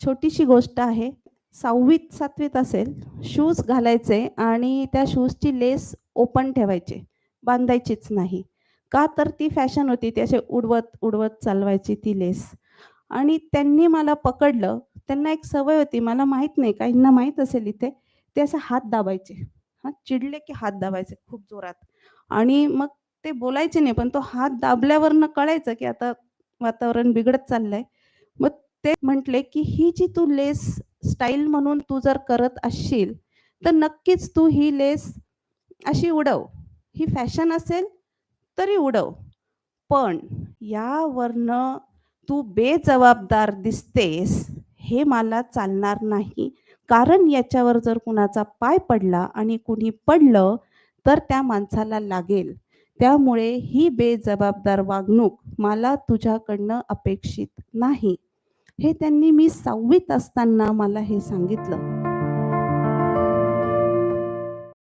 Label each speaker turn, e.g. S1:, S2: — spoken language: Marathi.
S1: छोटीशी गोष्ट आहे. 6वीत 7वीत असेल, शूज घालायचे आणि त्या शूजची लेस ओपन ठेवायची, बांधायचीच नाही. का तर ती फॅशन होती. ती अशी उडवत चालवायची ती लेस आणि त्यांनी मला पकडलं. त्यांना एक सवय होती, मला माहीत नाही, काहींना माहीत असेल इथे, ते असे हात दाबायचे. हां, चिडले की हात दाबायचे खूप जोरात आणि मग ते बोलायचे नाही, पण तो हात दाबल्यावरनं कळायचं की आता वातावरण बिघडत चाललंय. मग ते म्हटले, की "ही जी तू लेस स्टाईल म्हणून तू जर करत असशील, तर नक्कीच तू ही लेस अशी उडव. ही फॅशन असेल तरी उडव. पण यावरनं तू बेजबाबदार दिसतेस, हे मला चालणार नाही. कारण याच्यावर जर कुणाचा पाय पडला आणि कुणी पडलं, तर त्या माणसाला लागेल. त्यामुळे ही बेजबाबदार वागणूक मला तुझ्याकडनं अपेक्षित नाही." हे त्यांनी मी 6वीत असताना मला हे सांगितलं.